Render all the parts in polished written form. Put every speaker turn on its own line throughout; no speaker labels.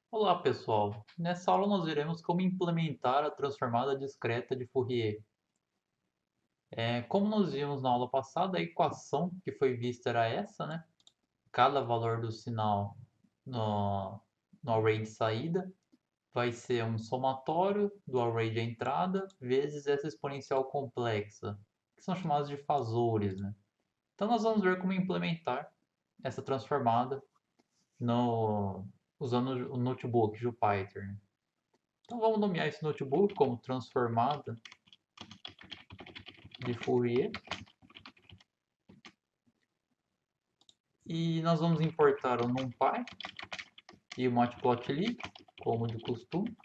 Olá, pessoal. Nessa aula nós veremos como implementar a transformada discreta de Fourier. Como nós vimos na aula passada, a equação que foi vista era essa, né? Cada valor do sinal no, no array de saída vai ser um somatório do array de entrada vezes essa exponencial complexa, que são chamados de fasores, né? Então nós vamos ver como implementar essa transformada no, usando o notebook Jupyter, né? Então vamos nomear esse notebook como transformada de Fourier e nós vamos importar o NumPy e o Matplotlib, como de costume,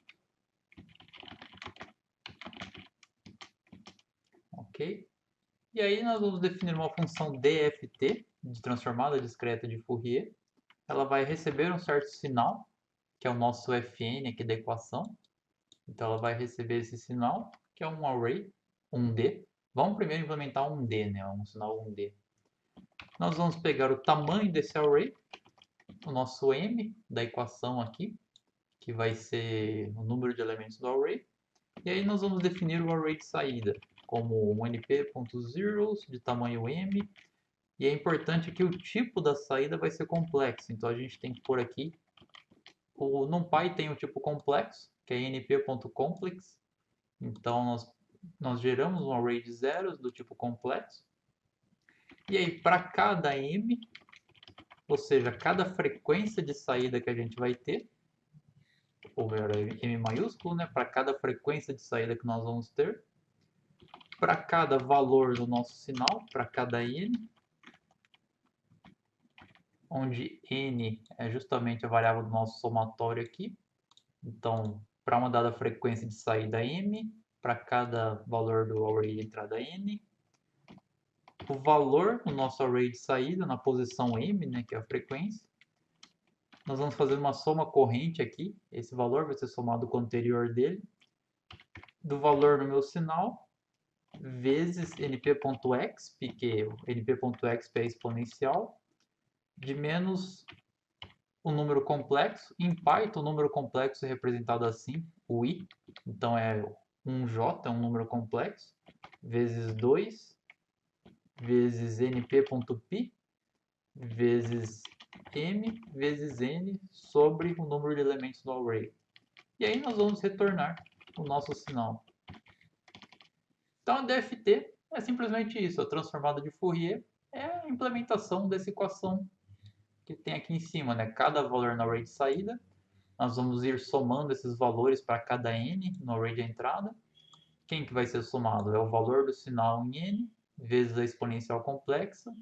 ok? E aí nós vamos definir uma função DFT, de transformada discreta de Fourier. Ela vai receber um certo sinal, que é o nosso Fn aqui da equação. Então ela vai receber esse sinal, que é um array, um D. Vamos primeiro implementar um D, né? Um sinal 1D. Nós vamos pegar o tamanho desse array, o nosso m da equação aqui, que vai ser o número de elementos do array. E aí nós vamos definir o array de saída como um np.zeros de tamanho m. E é importante que o tipo da saída vai ser complexo. Então a gente tem que pôr aqui, o NumPy tem o tipo complexo, que é np.complex. Então nós geramos um array de zeros do tipo complexo. E aí para cada m, ou seja, cada frequência de saída que a gente vai ter, ou melhor, M maiúsculo, né, para cada frequência de saída que nós vamos ter, para cada valor do nosso sinal, para cada n, onde n é justamente a variável do nosso somatório aqui. Então, para uma dada frequência de saída m, para cada valor do array de entrada n, o valor do nosso array de saída na posição m, né, que é a frequência. Nós vamos fazer uma soma corrente aqui, esse valor vai ser somado com o anterior dele, do valor no meu sinal, vezes np.exp, que np.exp é exponencial, de menos o número complexo. Em Python, o número complexo é representado assim, o i, então é 1j, é um número complexo, vezes 2, vezes np.pi, vezes m, vezes n, sobre o número de elementos do array. E aí nós vamos retornar o nosso sinal. Então a DFT é simplesmente isso, a transformada de Fourier é a implementação dessa equação que tem aqui em cima, né? Cada valor no array de saída, nós vamos ir somando esses valores para cada n no array de entrada. Quem que vai ser somado? É o valor do sinal em n, vezes a exponencial complexa,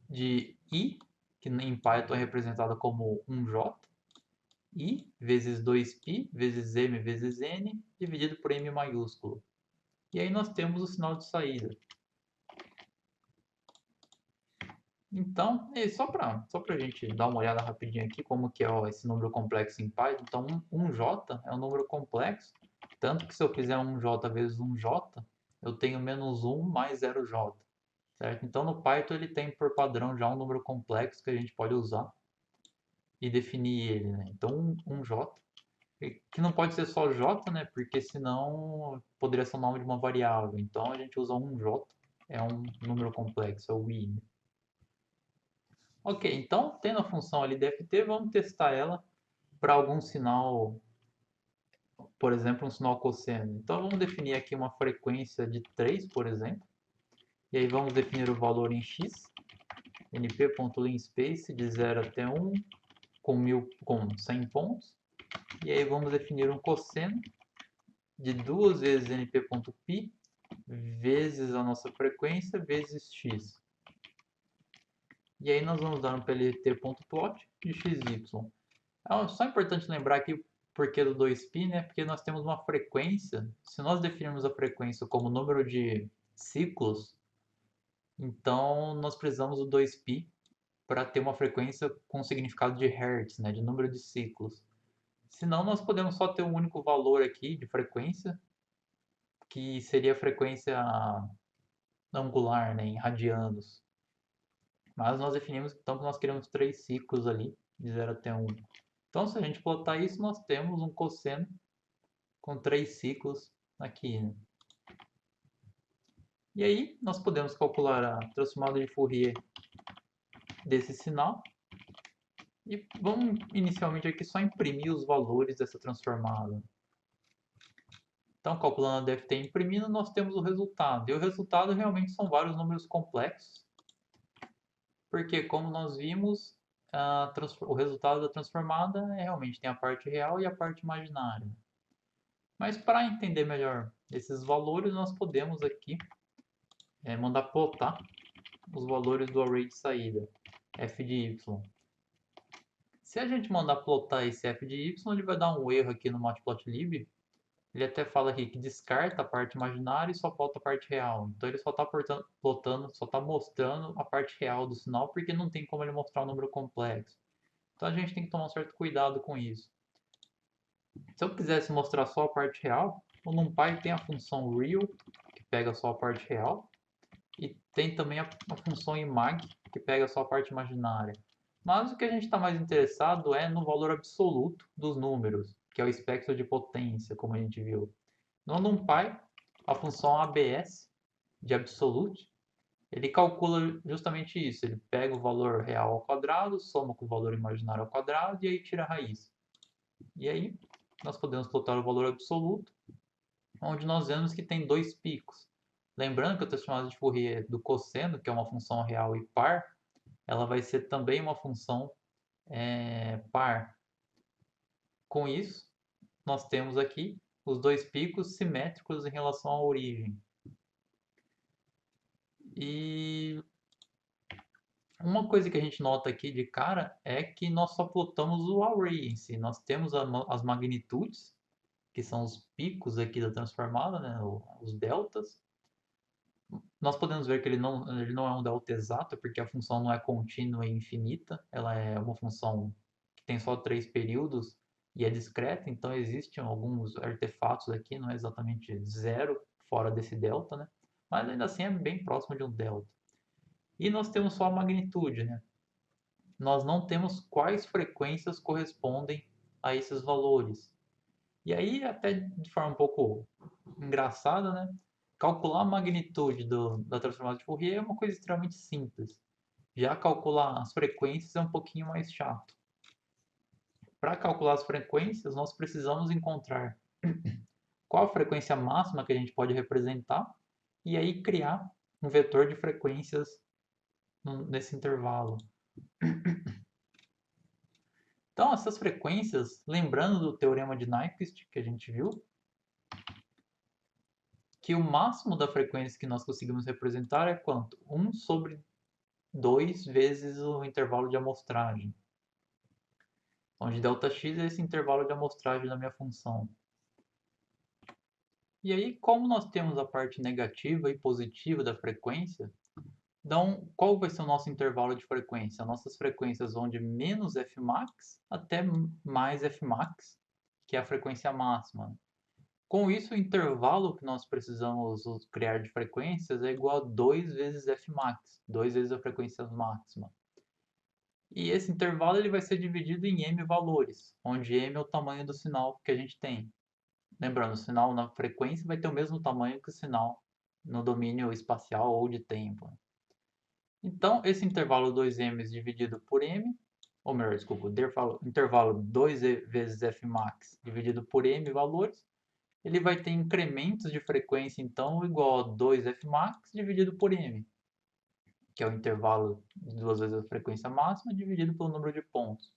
de i, que em Python é representada como 1j, i vezes 2π, vezes m vezes n, dividido por m maiúsculo. E aí nós temos o sinal de saída. Então, só para a gente dar uma olhada rapidinho aqui como que é esse número complexo em Python. Então, 1j é um número complexo, tanto que se eu fizer 1j vezes 1j, eu tenho menos 1 mais 0j, certo? Então, no Python ele tem por padrão já um número complexo que a gente pode usar e definir ele, né? Então, 1j, que não pode ser só j, né? Porque senão poderia ser o nome de uma variável. Então, a gente usa 1j, é um número complexo, é o i, né? Ok, então tendo a função ali dft, vamos testar ela para algum sinal, por exemplo, um sinal cosseno. Então vamos definir aqui uma frequência de 3, por exemplo, e aí vamos definir o valor em x, np.linspace de 0 até 1, com 100 pontos, e aí vamos definir um cosseno de 2 vezes np.pi vezes a nossa frequência vezes x. E aí nós vamos dar um plt.plot de xy. É só importante lembrar aqui o porquê do 2π, né? Porque nós temos uma frequência. Se nós definirmos a frequência como número de ciclos, então nós precisamos do 2π para ter uma frequência com significado de hertz, né? De número de ciclos. Senão nós podemos só ter um único valor aqui de frequência, que seria a frequência angular, né? Em radianos. Mas nós definimos então que nós queremos 3 ciclos ali, de 0 até 1. Então, se a gente plotar isso, nós temos um cosseno com 3 ciclos aqui, né? E aí, nós podemos calcular a transformada de Fourier desse sinal. E vamos inicialmente aqui só imprimir os valores dessa transformada. Então, calculando a DFT e imprimindo, nós temos o resultado. E o resultado realmente são vários números complexos, porque como nós vimos, o resultado da transformada realmente tem a parte real e a parte imaginária. Mas para entender melhor esses valores, nós podemos aqui mandar plotar os valores do array de saída, f de y. Se a gente mandar plotar esse f de y, ele vai dar um erro aqui no matplotlib. Ele até fala aqui que descarta a parte imaginária e só plota a parte real. Então ele só está plotando, só está mostrando a parte real do sinal, porque não tem como ele mostrar um número complexo. Então a gente tem que tomar um certo cuidado com isso. Se eu quisesse mostrar só a parte real, o NumPy tem a função real, que pega só a parte real, e tem também a função imag, que pega só a parte imaginária. Mas o que a gente está mais interessado é no valor absoluto dos números, que é o espectro de potência, como a gente viu. No NumPy, a função ABS, de absolute, ele calcula justamente isso. Ele pega o valor real ao quadrado, soma com o valor imaginário ao quadrado e aí tira a raiz. E aí, nós podemos plotar o valor absoluto, onde nós vemos que tem dois picos. Lembrando que a transformada de Fourier do cosseno, que é uma função real e par, ela vai ser também uma função par. Com isso, nós temos aqui os dois picos simétricos em relação à origem. E uma coisa que a gente nota aqui de cara é que nós só plotamos o array em si. Nós temos as magnitudes, que são os picos aqui da transformada, né, os deltas. Nós podemos ver que ele não é um delta exato, porque a função não é contínua e infinita. Ela é uma função que tem só 3 períodos e é discreta, então existem alguns artefatos aqui, não é exatamente zero fora desse delta, né? Mas ainda assim é bem próximo de um delta. E nós temos só a magnitude, né? Nós não temos quais frequências correspondem a esses valores. E aí, até de forma um pouco engraçada, né? Calcular a magnitude da transformada de Fourier é uma coisa extremamente simples. Já calcular as frequências é um pouquinho mais chato. Para calcular as frequências, nós precisamos encontrar qual a frequência máxima que a gente pode representar e aí criar um vetor de frequências nesse intervalo. Então, essas frequências, lembrando do teorema de Nyquist que a gente viu, que o máximo da frequência que nós conseguimos representar é quanto? 1 sobre 2 vezes o intervalo de amostragem, onde ΔX é esse intervalo de amostragem da minha função. E aí, como nós temos a parte negativa e positiva da frequência, então qual vai ser o nosso intervalo de frequência? Nossas frequências vão de menos Fmax até mais Fmax, que é a frequência máxima. Com isso, o intervalo que nós precisamos criar de frequências é igual a 2 vezes Fmax, 2 vezes a frequência máxima. E esse intervalo ele vai ser dividido em m valores, onde m é o tamanho do sinal que a gente tem. Lembrando, o sinal na frequência vai ter o mesmo tamanho que o sinal no domínio espacial ou de tempo. Então, esse intervalo 2m dividido por m, ou melhor, desculpa, intervalo 2 vezes Fmax dividido por m valores, ele vai ter incrementos de frequência, então, igual a 2Fmax dividido por m, que é o intervalo de 2 vezes a frequência máxima dividido pelo número de pontos.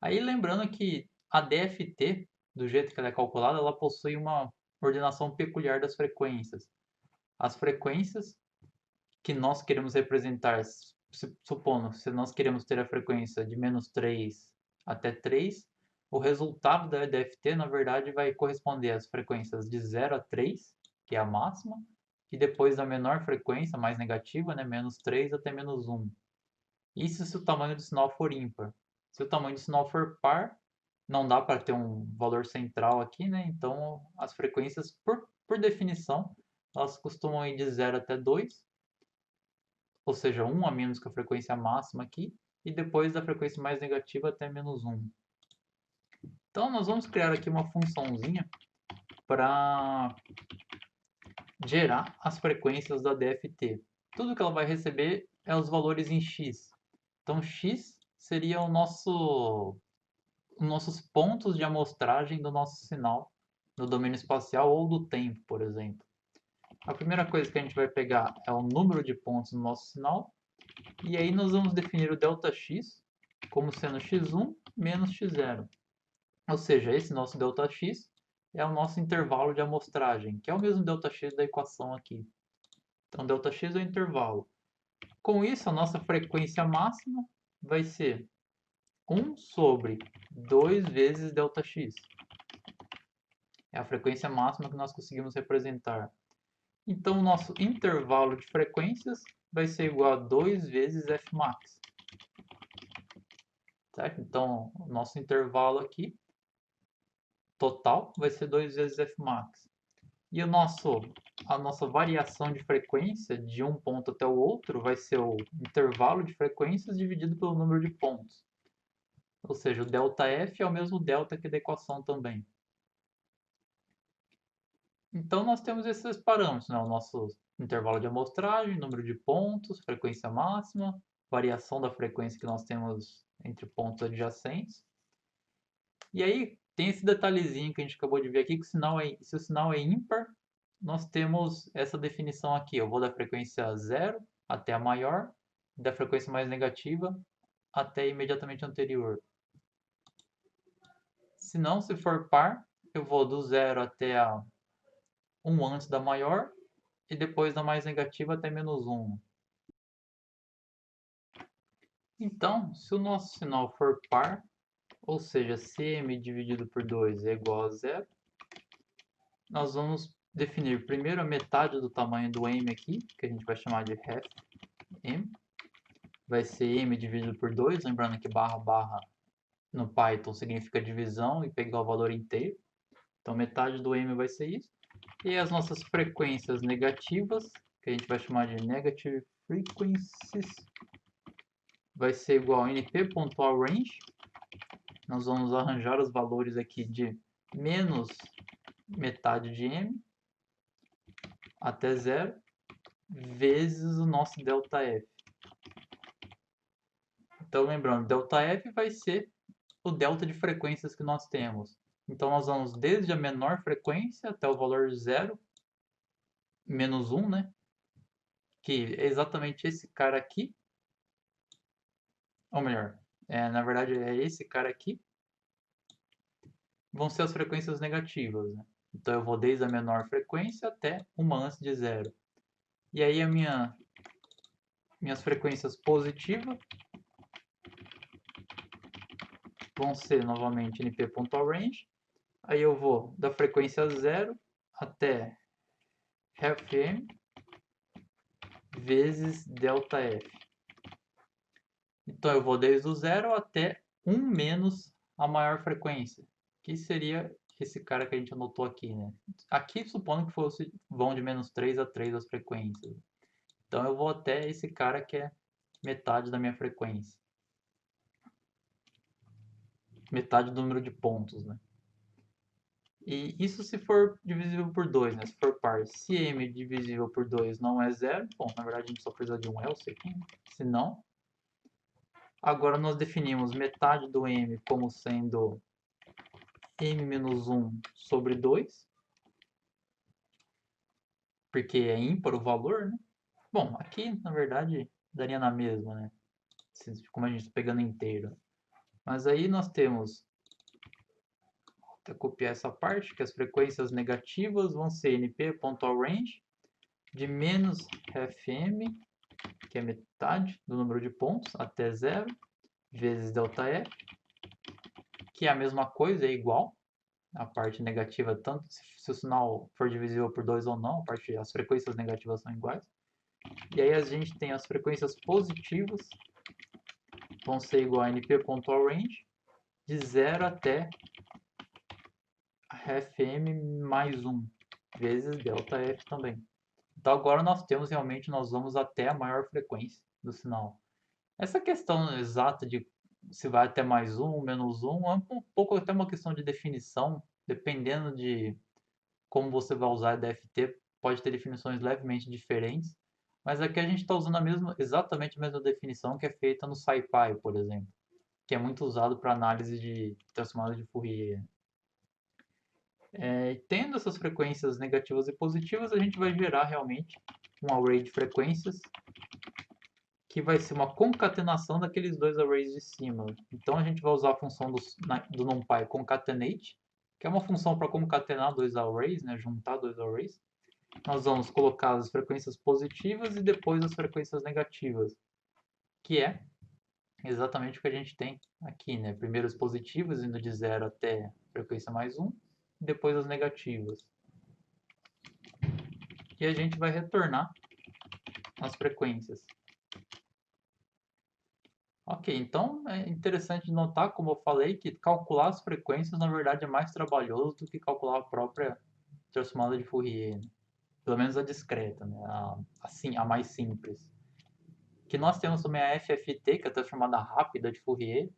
Aí, lembrando que a DFT, do jeito que ela é calculada, ela possui uma ordenação peculiar das frequências. As frequências que nós queremos representar, supondo, se nós queremos ter a frequência de menos 3 até 3, o resultado da DFT, na verdade, vai corresponder às frequências de 0 a 3, que é a máxima, e depois da menor frequência, mais negativa, né, menos 3 até menos 1. Isso se o tamanho do sinal for ímpar. Se o tamanho do sinal for par, não dá para ter um valor central aqui, né? Então, as frequências, por definição, elas costumam ir de 0 até 2, ou seja, 1 a menos que a frequência máxima aqui, e depois da frequência mais negativa até -1. Então nós vamos criar aqui uma funçãozinha para gerar as frequências da DFT. Tudo que ela vai receber é os valores em x. Então x seria os nossos pontos de amostragem do nosso sinal no domínio espacial ou do tempo, por exemplo. A primeira coisa que a gente vai pegar é o número de pontos no nosso sinal, e aí nós vamos definir o ΔX como sendo x1 menos x0. Ou seja, esse nosso ΔX é o nosso intervalo de amostragem, que é o mesmo ΔX da equação aqui. Então, ΔX é o intervalo. Com isso, a nossa frequência máxima vai ser 1 sobre 2 vezes ΔX. É a frequência máxima que nós conseguimos representar. Então, o nosso intervalo de frequências vai ser igual a 2 vezes Fmax. Certo? Então, o nosso intervalo aqui, total, vai ser 2 vezes Fmax. E a nossa variação de frequência de um ponto até o outro vai ser o intervalo de frequências dividido pelo número de pontos. Ou seja, o ΔF é o mesmo delta que da equação também. Então, nós temos esses parâmetros, né? O nosso intervalo de amostragem, número de pontos, frequência máxima, variação da frequência que nós temos entre pontos adjacentes. E aí, tem esse detalhezinho que a gente acabou de ver aqui, que se o sinal é ímpar, nós temos essa definição aqui. Eu vou da frequência 0 até a maior, da frequência mais negativa até a imediatamente anterior. Se não, se for par, eu vou do 0 até a 1 antes da maior e depois da mais negativa até -1. Então, se o nosso sinal for par, ou seja, se m dividido por 2 é igual a 0, nós vamos definir primeiro a metade do tamanho do m aqui, que a gente vai chamar de half m. Vai ser m dividido por 2, lembrando que barra barra no Python significa divisão e pegar o valor inteiro. Então metade do m vai ser isso. E as nossas frequências negativas, que a gente vai chamar de negative frequencies, vai ser igual a np.allRange. Nós vamos arranjar os valores aqui de menos metade de m até 0 vezes o nosso ΔF. Então, lembrando, ΔF vai ser o delta de frequências que nós temos. Então, nós vamos desde a menor frequência até o valor 0, menos 1, né? Que é exatamente esse cara aqui. Ou melhor, na verdade é esse cara aqui. Vão ser as frequências negativas, né? Então, eu vou desde a menor frequência até uma antes de 0. E aí, minhas frequências positivas vão ser novamente np.allRange. Aí eu vou da frequência 0 até half m vezes ΔF. Então eu vou desde o 0 até 1 menos a maior frequência, que seria esse cara que a gente anotou aqui, né? Aqui supondo que vão de -3 a 3 as frequências. Então eu vou até esse cara que é metade da minha frequência. Metade do número de pontos, né? E isso se for divisível por 2, né? Se for par, se m divisível por 2 não é 0, bom, na verdade a gente só precisa de um else aqui, né? Se não, agora nós definimos metade do m como sendo m menos 1 sobre 2, porque é ímpar o valor, né? Bom, aqui na verdade daria na mesma, né? Como a gente está pegando inteiro. Mas aí nós temos, vou até copiar essa parte, que as frequências negativas vão ser np.allRange de menos fm, que é metade do número de pontos, até 0, vezes ΔF, que é a mesma coisa, é igual. A parte negativa, tanto se o sinal for divisível por 2 ou não, as frequências negativas são iguais. E aí a gente tem as frequências positivas, vão ser igual a np.allRange, de 0 até fm mais 1, vezes ΔF também. Então agora nós vamos até a maior frequência do sinal. Essa questão exata de se vai até mais um, menos um, é um pouco até uma questão de definição, dependendo de como você vai usar a DFT, pode ter definições levemente diferentes, mas aqui a gente está usando exatamente a mesma definição que é feita no SciPy, por exemplo, que é muito usado para análise de transformada de Fourier. Tendo essas frequências negativas e positivas, a gente vai gerar realmente um array de frequências que vai ser uma concatenação daqueles dois arrays de cima. Então a gente vai usar a função do NumPy concatenate, que é uma função para concatenar dois arrays, né, juntar dois arrays. Nós vamos colocar as frequências positivas e depois as frequências negativas, que é exatamente o que a gente tem aqui, né? Primeiro os positivos, indo de 0 até frequência mais 1, depois as negativas. E a gente vai retornar as frequências. Ok, então é interessante notar, como eu falei, que calcular as frequências na verdade é mais trabalhoso do que calcular a própria transformada de Fourier, né? Pelo menos a discreta, né? Assim, a mais simples. Que nós temos também a FFT, que é a transformada rápida de Fourier,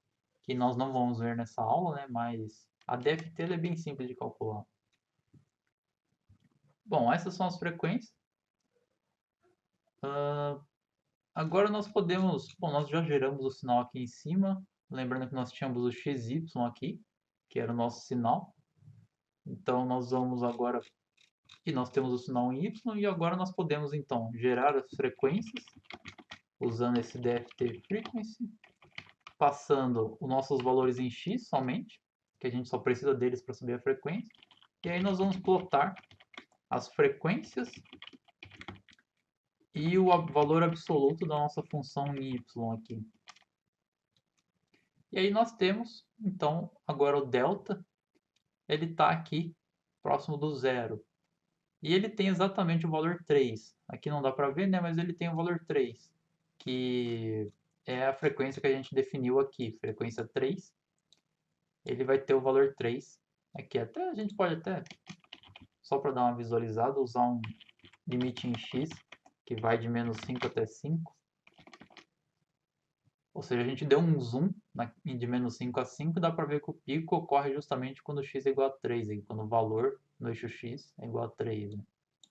que nós não vamos ver nessa aula, né? Mas a DFT é bem simples de calcular. Bom, essas são as frequências. Agora nós podemos... Bom, nós já geramos o sinal aqui em cima. Lembrando que nós tínhamos o XY aqui, que era o nosso sinal. Então nós vamos agora... E nós temos o sinal em Y, e agora nós podemos então gerar as frequências usando esse DFT frequency, passando os nossos valores em x somente, que a gente só precisa deles para saber a frequência, e aí nós vamos plotar as frequências e o valor absoluto da nossa função em y aqui. E aí nós temos, então, agora o delta, ele está aqui próximo do zero. E ele tem exatamente o valor 3. Aqui não dá para ver, né? Mas ele tem o valor 3, que é a frequência que a gente definiu aqui, frequência 3. Ele vai ter o valor 3 aqui. Até a gente pode até, só para dar uma visualizada, usar um limite em x, que vai de menos 5 até 5. Ou seja, a gente deu um zoom de menos 5 a 5, dá para ver que o pico ocorre justamente quando x é igual a 3, quando o valor no eixo x é igual a 3. Né?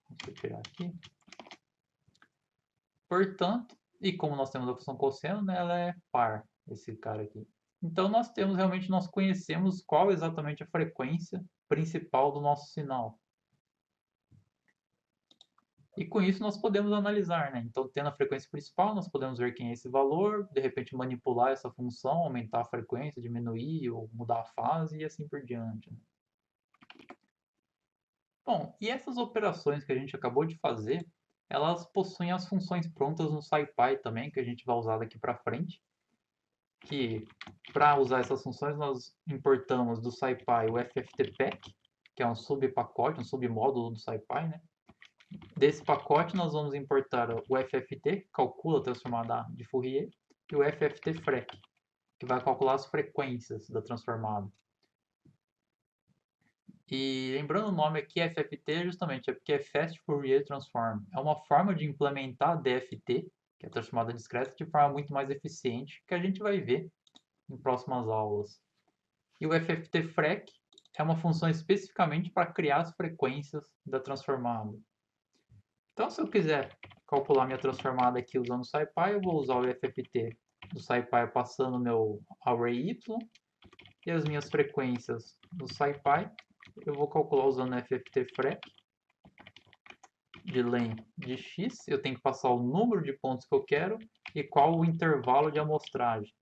Deixa eu tirar aqui. Portanto, e como nós temos a função cosseno, né, ela é par, esse cara aqui. Então nós conhecemos qual exatamente a frequência principal do nosso sinal. E com isso nós podemos analisar, né? Então, tendo a frequência principal, nós podemos ver quem é esse valor, de repente manipular essa função, aumentar a frequência, diminuir ou mudar a fase e assim por diante. Né? Bom, e essas operações que a gente acabou de fazer, elas possuem as funções prontas no SciPy também, que a gente vai usar daqui para frente. Que para usar essas funções nós importamos do SciPy o FFTPack, que é um subpacote, um submódulo do SciPy, né? Desse pacote nós vamos importar o FFT, que calcula a transformada de Fourier, e o FFTFrec, que vai calcular as frequências da transformada. E lembrando o nome aqui, FFT, justamente é porque é Fast Fourier Transform. É uma forma de implementar a DFT, que é a transformada discreta, de forma muito mais eficiente, que a gente vai ver em próximas aulas. E o FFTFrec é uma função especificamente para criar as frequências da transformada. Então, se eu quiser calcular minha transformada aqui usando o SciPy, eu vou usar o FFT do SciPy passando o meu array y e as minhas frequências do SciPy eu vou calcular usando o FFTFrec de len de x. Eu tenho que passar o número de pontos que eu quero e qual o intervalo de amostragem.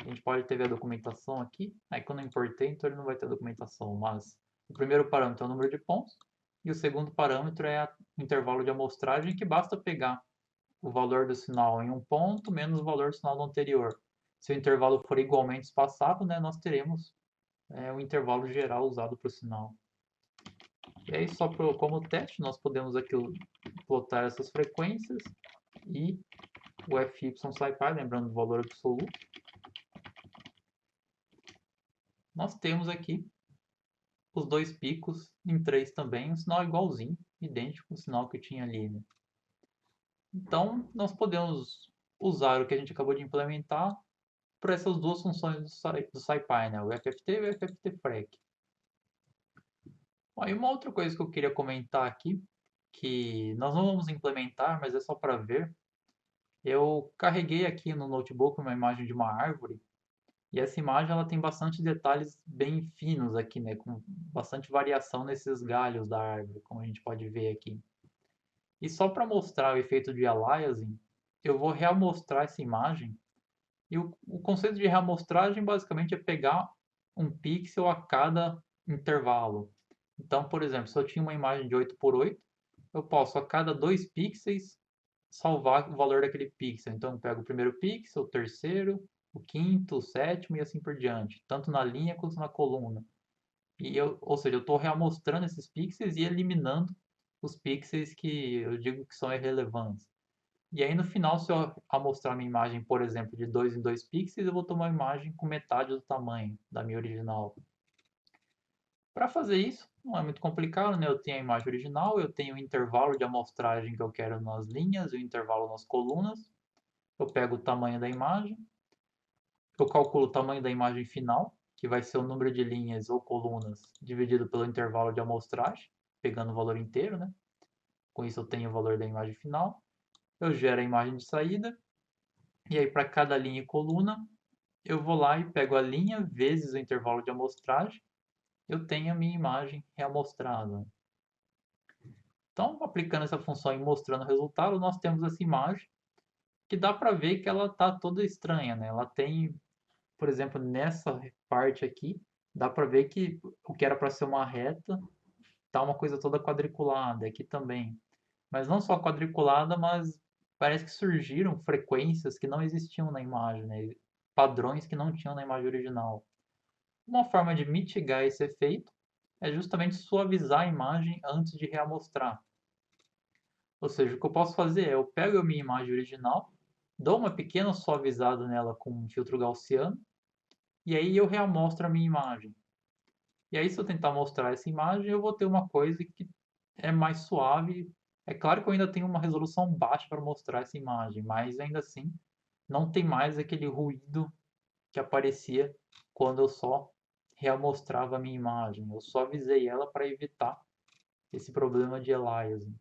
A gente pode ter a documentação aqui. Aí quando eu importei, então ele não vai ter documentação, mas o primeiro parâmetro é o número de pontos e o segundo parâmetro é o intervalo de amostragem, que basta pegar o valor do sinal em um ponto menos o valor do sinal do anterior. Se o intervalo for igualmente espaçado, né, nós teremos o intervalo geral usado para o sinal. E aí, só como teste, nós podemos aqui plotar essas frequências e o FY SciPy, lembrando do valor absoluto. Nós temos aqui os dois picos em 3 também, um sinal igualzinho, idêntico ao sinal que tinha ali. Né? Então, nós podemos usar o que a gente acabou de implementar para essas duas funções do SciPy, né? O FFT e o FFTFrec. Aí uma outra coisa que eu queria comentar aqui, que nós não vamos implementar, mas é só para ver. Eu carreguei aqui no notebook uma imagem de uma árvore e essa imagem ela tem bastante detalhes bem finos aqui, né, com bastante variação nesses galhos da árvore, como a gente pode ver aqui. E só para mostrar o efeito de aliasing, eu vou reamostrar essa imagem. E o conceito de reamostragem basicamente é pegar um pixel a cada intervalo. Então, por exemplo, se eu tinha uma imagem de 8 por 8, eu posso a cada 2 pixels salvar o valor daquele pixel. Então, eu pego o primeiro pixel, o terceiro, o quinto, o sétimo e assim por diante, tanto na linha quanto na coluna. Ou seja, eu estou reamostrando esses pixels e eliminando os pixels que eu digo que são irrelevantes. E aí no final, se eu amostrar minha imagem, por exemplo, de 2 em 2 pixels, eu vou tomar uma imagem com metade do tamanho da minha original. Para fazer isso, não é muito complicado, né? Eu tenho a imagem original, eu tenho o intervalo de amostragem que eu quero nas linhas e o intervalo nas colunas. Eu pego o tamanho da imagem, eu calculo o tamanho da imagem final, que vai ser o número de linhas ou colunas dividido pelo intervalo de amostragem, pegando o valor inteiro, né? Com isso eu tenho o valor da imagem final. Eu gero a imagem de saída, e aí para cada linha e coluna, eu vou lá e pego a linha vezes o intervalo de amostragem, eu tenho a minha imagem reamostrada. Então, aplicando essa função e mostrando o resultado, nós temos essa imagem que dá para ver que ela está toda estranha, né? Ela tem, por exemplo, nessa parte aqui, dá para ver que o que era para ser uma reta tá uma coisa toda quadriculada aqui também. Mas não só quadriculada, mas parece que surgiram frequências que não existiam na imagem, né? Padrões que não tinham na imagem original. Uma forma de mitigar esse efeito é justamente suavizar a imagem antes de reamostrar. Ou seja, o que eu posso fazer é eu pego a minha imagem original, dou uma pequena suavizada nela com um filtro gaussiano e aí eu reamostro a minha imagem. E aí se eu tentar mostrar essa imagem, eu vou ter uma coisa que é mais suave. É claro que eu ainda tenho uma resolução baixa para mostrar essa imagem, mas ainda assim não tem mais aquele ruído que aparecia quando eu só reamostrava a minha imagem. Eu suavizei ela para evitar esse problema de aliasing.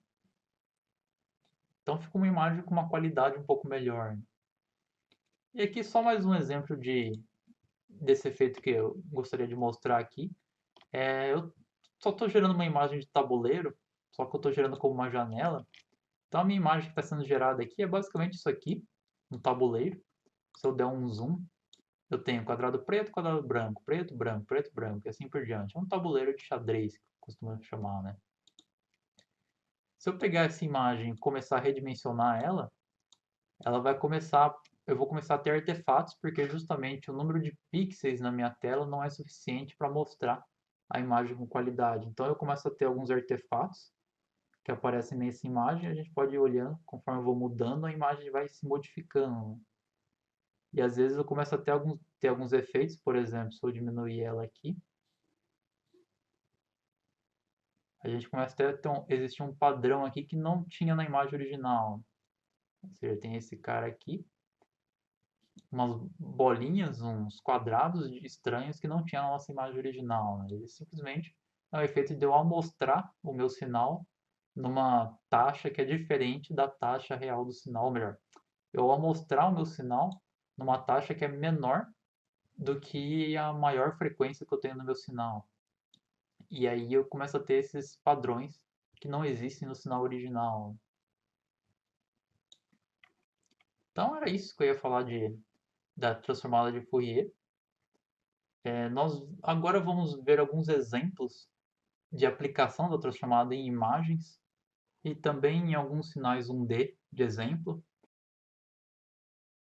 Então fica uma imagem com uma qualidade um pouco melhor. E aqui só mais um exemplo desse efeito que eu gostaria de mostrar aqui. Eu só estou gerando uma imagem de tabuleiro, só que eu estou gerando como uma janela. Então a minha imagem que está sendo gerada aqui é basicamente isso aqui, um tabuleiro. Se eu der um zoom, eu tenho quadrado preto, quadrado branco, preto, branco, preto, branco e assim por diante. É um tabuleiro de xadrez, que costumamos chamar, né? Se eu pegar essa imagem e começar a redimensionar ela, ela vai começar, eu vou começar a ter artefatos, porque justamente o número de pixels na minha tela não é suficiente para mostrar a imagem com qualidade. Então eu começo a ter alguns artefatos que aparecem nessa imagem, a gente pode ir olhando, conforme eu vou mudando, a imagem vai se modificando, né? E às vezes eu começo a ter alguns efeitos, por exemplo, se eu diminuir ela aqui, a gente começa a ter existe um padrão aqui que não tinha na imagem original. Ou seja, tem esse cara aqui, umas bolinhas, uns quadrados estranhos que não tinha na nossa imagem original, né? Ele simplesmente é o efeito de eu amostrar o meu sinal numa taxa que é diferente da taxa real do sinal, ou melhor, eu amostrar o meu sinal numa taxa que é menor do que a maior frequência que eu tenho no meu sinal. E aí eu começo a ter esses padrões que não existem no sinal original. Então era isso que eu ia falar da transformada de Fourier. Nós agora vamos ver alguns exemplos de aplicação da transformada em imagens e também em alguns sinais 1D de exemplo.